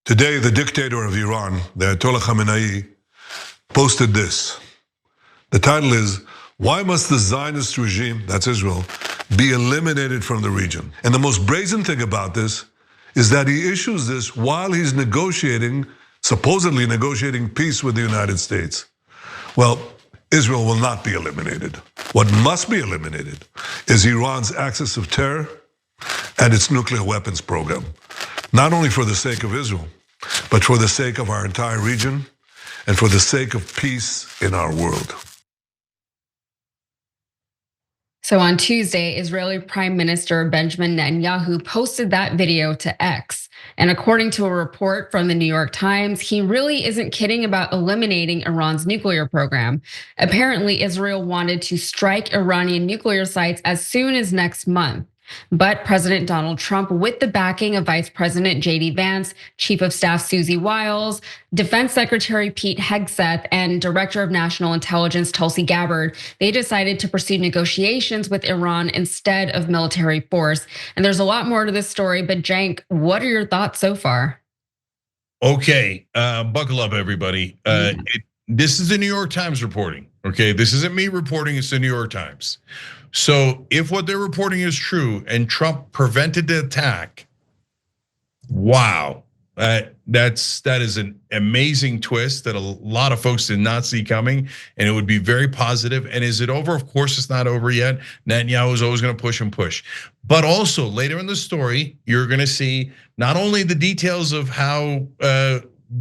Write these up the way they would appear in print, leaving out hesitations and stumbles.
Today, the dictator of Iran, the Ayatollah Khamenei, posted this. The title is, "Why must the Zionist regime," that's Israel, "be eliminated from the region?" And the most brazen thing about this is that he issues this while he's supposedly negotiating peace with the United States. Well, Israel will not be eliminated. What must be eliminated is Iran's axis of terror and its nuclear weapons program. Not only for the sake of Israel, but for the sake of our entire region and for the sake of peace in our world. So on Tuesday, Israeli Prime Minister Benjamin Netanyahu posted that video to X. And according to a report from the New York Times, he really isn't kidding about eliminating Iran's nuclear program. Apparently, Israel wanted to strike Iranian nuclear sites as soon as next month. But President Donald Trump, with the backing of Vice President J.D. Vance, Chief of Staff Susie Wiles, Defense Secretary Pete Hegseth, and Director of National Intelligence Tulsi Gabbard, they decided to pursue negotiations with Iran instead of military force. And there's a lot more to this story, but Cenk, what are your thoughts so far? Okay, buckle up, everybody. This is the New York Times reporting, okay? This isn't me reporting, it's the New York Times. So if what they're reporting is true and Trump prevented the attack, wow, that is an amazing twist that a lot of folks did not see coming, and it would be very positive. And is it over? Of course, it's not over yet. Netanyahu is always going to push and push. But also later in the story, you're going to see not only the details of how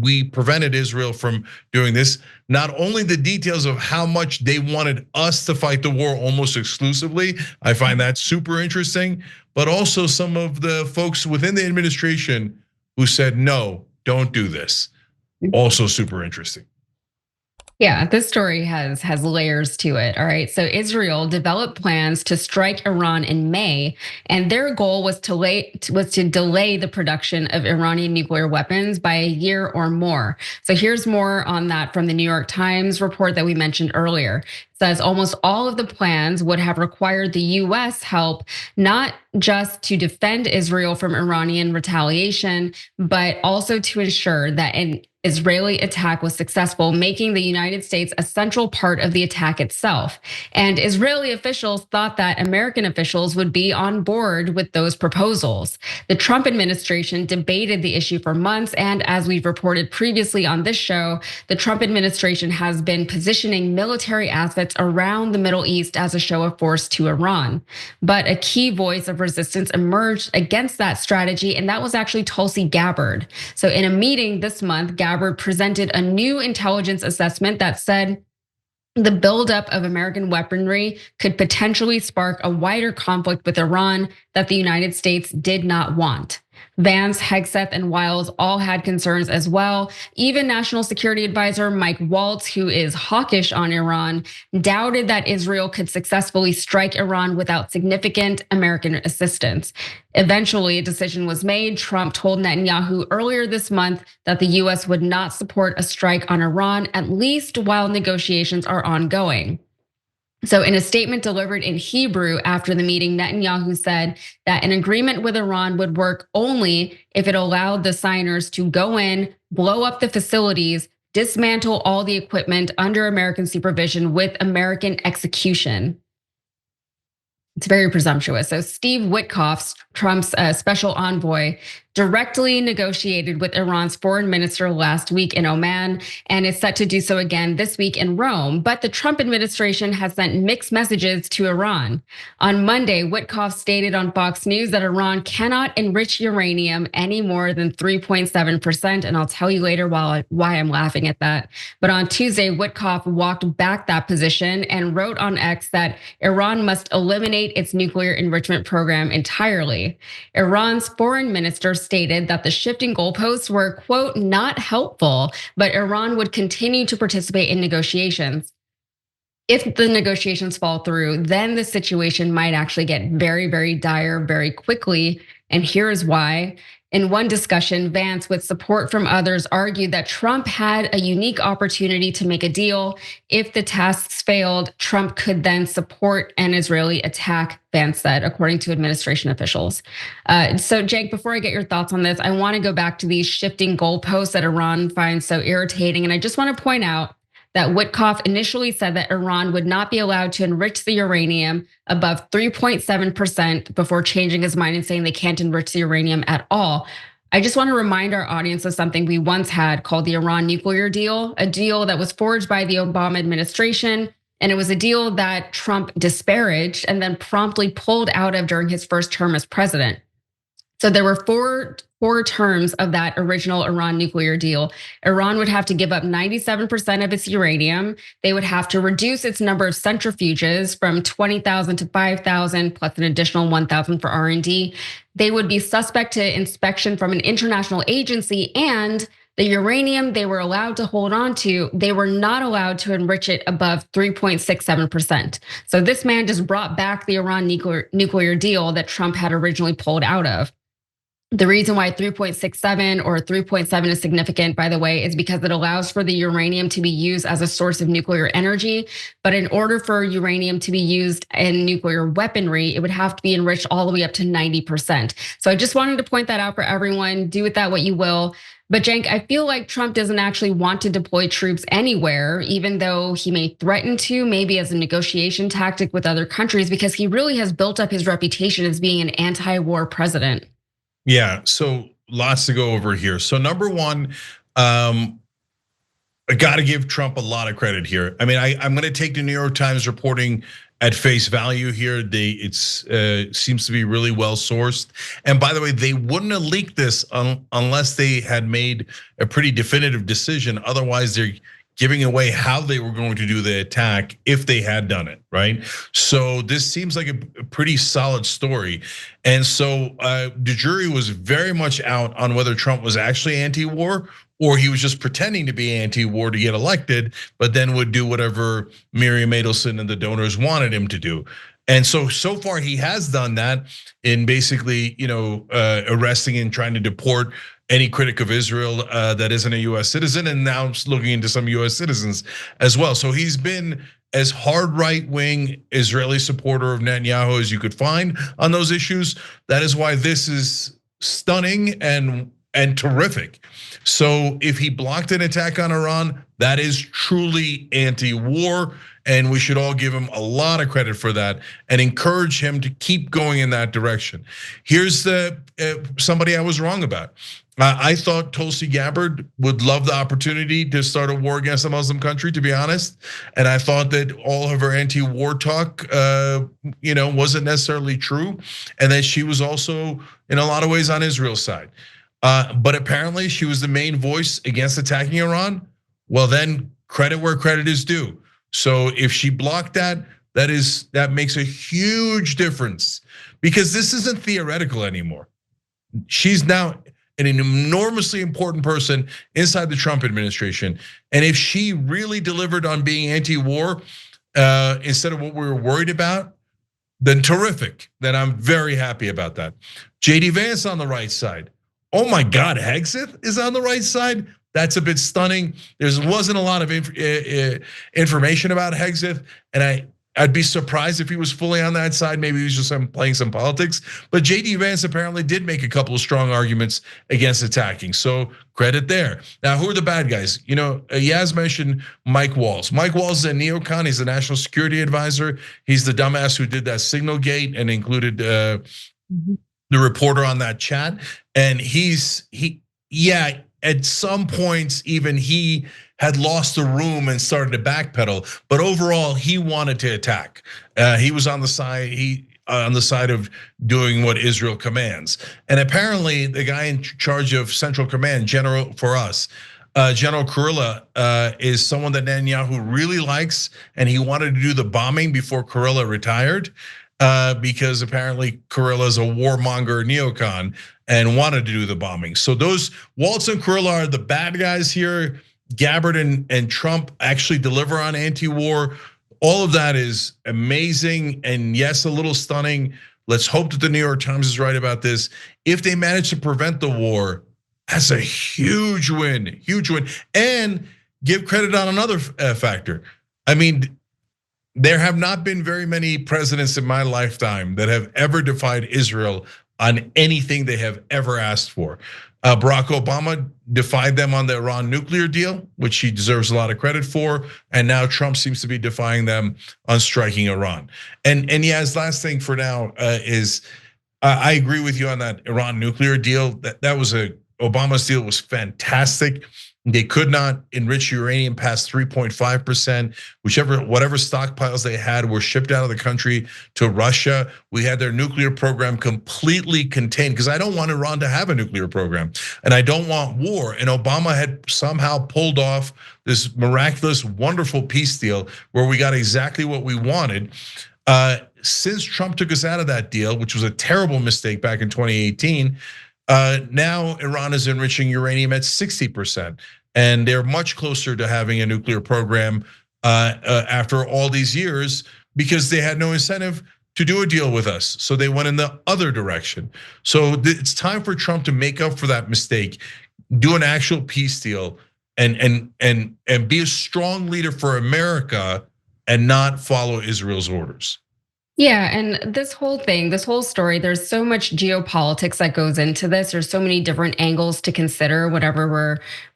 we prevented Israel from doing this, not only the details of how much they wanted us to fight the war almost exclusively, I find that super interesting, but also some of the folks within the administration who said, no, don't do this. Also super interesting. Yeah, this story has layers to it. All right. So Israel developed plans to strike Iran in May, and their goal was to delay the production of Iranian nuclear weapons by a year or more. So here's more on that from the New York Times report that we mentioned earlier. It says almost all of the plans would have required the US help, not just to defend Israel from Iranian retaliation, but also to ensure that an Israeli attack was successful, making the United States a central part of the attack itself. And Israeli officials thought that American officials would be on board with those proposals. The Trump administration debated the issue for months, and as we've reported previously on this show, the Trump administration has been positioning military assets around the Middle East as a show of force to Iran. But a key voice of resistance emerged against that strategy, and that was actually Tulsi Gabbard. So in a meeting this month, Gabbard presented a new intelligence assessment that said the buildup of American weaponry could potentially spark a wider conflict with Iran that the United States did not want. Vance, Hegseth, and Wiles all had concerns as well. Even National Security Advisor Mike Waltz, who is hawkish on Iran, doubted that Israel could successfully strike Iran without significant American assistance. Eventually, a decision was made. Trump told Netanyahu earlier this month that the US would not support a strike on Iran, at least while negotiations are ongoing. So in a statement delivered in Hebrew after the meeting, Netanyahu said that an agreement with Iran would work only if it allowed the signers to go in, blow up the facilities, dismantle all the equipment under American supervision with American execution. It's very presumptuous. So Steve Witkoff, Trump's special envoy, directly negotiated with Iran's foreign minister last week in Oman, and is set to do so again this week in Rome. But the Trump administration has sent mixed messages to Iran. On Monday, Witkoff stated on Fox News that Iran cannot enrich uranium any more than 3.7%, and I'll tell you later why I'm laughing at that. But on Tuesday, Witkoff walked back that position and wrote on X that Iran must eliminate its nuclear enrichment program entirely. Iran's foreign minister stated that the shifting goalposts were, quote, not helpful, but Iran would continue to participate in negotiations. If the negotiations fall through, then the situation might actually get very, very dire very quickly. And here's why. In one discussion, Vance, with support from others, argued that Trump had a unique opportunity to make a deal. If the tasks failed, Trump could then support an Israeli attack, Vance said, according to administration officials. So, Cenk, before I get your thoughts on this, I want to go back to these shifting goalposts that Iran finds so irritating. And I just want to point out that Witkoff initially said that Iran would not be allowed to enrich the uranium above 3.7% before changing his mind and saying they can't enrich the uranium at all. I just want to remind our audience of something we once had called the Iran nuclear deal, a deal that was forged by the Obama administration. And it was a deal that Trump disparaged and then promptly pulled out of during his first term as president. So there were four terms of that original Iran nuclear deal. Iran would have to give up 97% of its uranium. They would have to reduce its number of centrifuges from 20,000 to 5,000, plus an additional 1,000 for R&D. They would be suspect to inspection from an international agency, and the uranium they were allowed to hold on to, they were not allowed to enrich it above 3.67%. So this man just brought back the Iran nuclear deal that Trump had originally pulled out of. The reason why 3.67 or 3.7 is significant, by the way, is because it allows for the uranium to be used as a source of nuclear energy. But in order for uranium to be used in nuclear weaponry, it would have to be enriched all the way up to 90%. So I just wanted to point that out for everyone. Do with that what you will. But Cenk, I feel like Trump doesn't actually want to deploy troops anywhere, even though he may threaten to, maybe as a negotiation tactic with other countries, because he really has built up his reputation as being an anti-war president. Yeah, so lots to go over here. So number one, I got to give Trump a lot of credit here. I mean, I'm going to take the New York Times reporting at face value here. It seems to be really well sourced. And by the way, they wouldn't have leaked this unless they had made a pretty definitive decision. Otherwise, they're giving away how they were going to do the attack if they had done it, right? So this seems like a pretty solid story. And so the jury was very much out on whether Trump was actually anti-war or he was just pretending to be anti-war to get elected, but then would do whatever Miriam Adelson and the donors wanted him to do. And so far he has done that in basically, arresting and trying to deport any critic of Israel that isn't a US citizen, and now looking into some US citizens as well. So he's been as hard right-wing Israeli supporter of Netanyahu as you could find on those issues. That is why this is stunning and terrific. So if he blocked an attack on Iran, that is truly anti-war, and we should all give him a lot of credit for that and encourage him to keep going in that direction. Here's somebody I was wrong about. I thought Tulsi Gabbard would love the opportunity to start a war against a Muslim country, to be honest. And I thought that all of her anti-war talk, wasn't necessarily true, and that she was also, in a lot of ways, on Israel's side. But apparently, she was the main voice against attacking Iran. Well, then credit where credit is due. So if she blocked that, that makes a huge difference, because this isn't theoretical anymore. She's now an enormously important person inside the Trump administration. And if she really delivered on being anti-war instead of what we were worried about, then terrific. Then I'm very happy about that. JD Vance on the right side. Oh my God, Hegseth is on the right side. That's a bit stunning. There wasn't a lot of information about Hegseth, and I'd be surprised if he was fully on that side. Maybe he was just playing some politics. But JD Vance apparently did make a couple of strong arguments against attacking. So credit there. Now, who are the bad guys? Yaz mentioned Mike Walls. Mike Walls is a neocon. He's the national security advisor. He's the dumbass who did that signal gate and included the reporter on that chat. And at some points, even he had lost the room and started to backpedal. But overall, he wanted to attack. He was on the side of doing what Israel commands. And apparently, the guy in charge of Central Command, General Kurilla, is someone that Netanyahu really likes, and he wanted to do the bombing before Kurilla retired, because apparently Kurilla is a warmonger neocon and wanted to do the bombing. So those Waltz and Kurilla are the bad guys here. Gabbard and Trump actually deliver on anti-war. All of that is amazing, and yes, a little stunning. Let's hope that the New York Times is right about this. If they manage to prevent the war, that's a huge win, and give credit on another factor. I mean, there have not been very many presidents in my lifetime that have ever defied Israel on anything they have ever asked for. Barack Obama defied them on the Iran nuclear deal, which he deserves a lot of credit for. And now Trump seems to be defying them on striking Iran. And yeah, his last thing for now is I agree with you on that Iran nuclear deal. That was Obama's deal was fantastic. They could not enrich uranium past 3.5%. Whatever stockpiles they had were shipped out of the country to Russia. We had their nuclear program completely contained, because I don't want Iran to have a nuclear program, and I don't want war. And Obama had somehow pulled off this miraculous, wonderful peace deal where we got exactly what we wanted. Since Trump took us out of that deal, which was a terrible mistake back in 2018, now Iran is enriching uranium at 60%. And they're much closer to having a nuclear program after all these years, because they had no incentive to do a deal with us. So they went in the other direction. So it's time for Trump to make up for that mistake, do an actual peace deal, and be a strong leader for America and not follow Israel's orders. Yeah, and this whole thing, this whole story, there's so much geopolitics that goes into this. There's so many different angles to consider whatever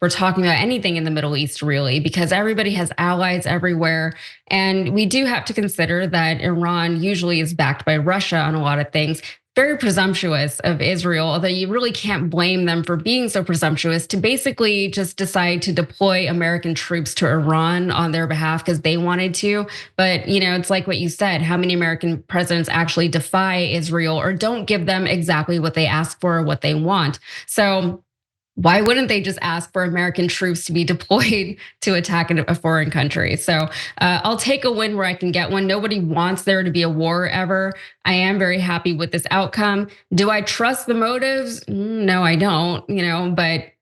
we're talking about, anything in the Middle East, really, because everybody has allies everywhere. And we do have to consider that Iran usually is backed by Russia on a lot of things. Very presumptuous of Israel, although you really can't blame them for being so presumptuous to basically just decide to deploy American troops to Iran on their behalf because they wanted to. But it's like what you said, how many American presidents actually defy Israel or don't give them exactly what they ask for or what they want? So why wouldn't they just ask for American troops to be deployed to attack a foreign country? So I'll take a win where I can get one. Nobody wants there to be a war ever. I am very happy with this outcome. Do I trust the motives? No, I don't, but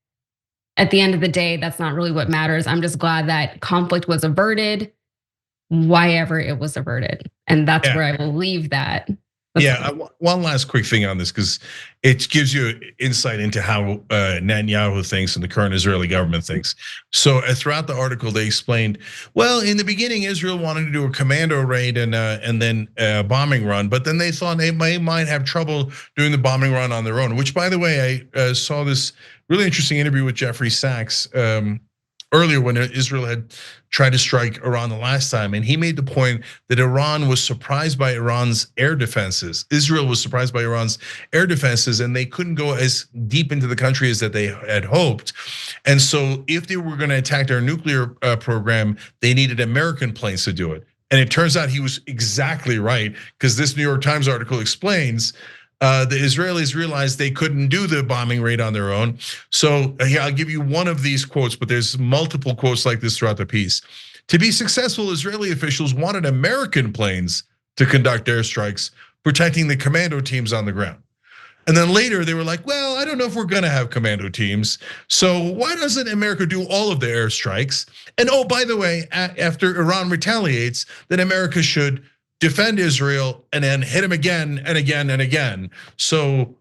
at the end of the day, that's not really what matters. I'm just glad that conflict was averted, why ever it was averted. And that's where I will leave that. One last quick thing on this, because it gives you insight into how Netanyahu thinks and the current Israeli government thinks. So throughout the article, they explained, well, in the beginning, Israel wanted to do a commando raid and then a bombing run, but then they thought they might have trouble doing the bombing run on their own. Which, by the way, I saw this really interesting interview with Jeffrey Sachs earlier when Israel had tried to strike Iran the last time, and he made the point that Iran was surprised by Iran's air defenses. Israel was surprised by Iran's air defenses, and they couldn't go as deep into the country as that they had hoped. And so if they were gonna attack their nuclear program, they needed American planes to do it. And it turns out he was exactly right, because this New York Times article explains the Israelis realized they couldn't do the bombing raid on their own. So here, I'll give you one of these quotes, but there's multiple quotes like this throughout the piece. To be successful, Israeli officials wanted American planes to conduct airstrikes, protecting the commando teams on the ground. And then later they were like, well, I don't know if we're gonna have commando teams. So why doesn't America do all of the airstrikes? And oh, by the way, after Iran retaliates, then America should defend Israel and then hit him again and again and again. So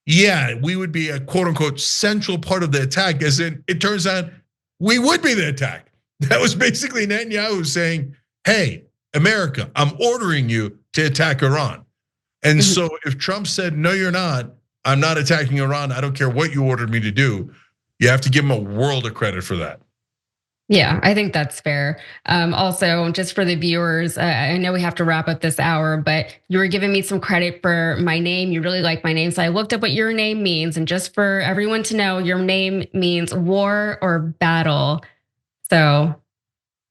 yeah, we would be a quote unquote central part of the attack, as in it turns out we would be the attack. That was basically Netanyahu saying, hey, America, I'm ordering you to attack Iran. And so if Trump said, no, you're not, I'm not attacking Iran, I don't care what you ordered me to do, you have to give him a world of credit for that. Yeah, I think that's fair. Also, just for the viewers, I know we have to wrap up this hour, but you were giving me some credit for my name. You really like my name. So I looked up what your name means. And just for everyone to know, your name means war or battle. So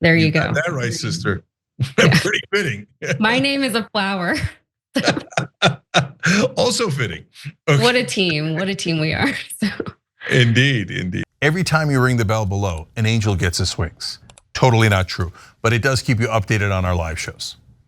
there you go. Got that right, sister. Yeah. Pretty fitting. My name is a flower. Also fitting. Okay. What a team we are. So. Indeed. Every time you ring the bell below, an angel gets his wings. Totally not true, but it does keep you updated on our live shows.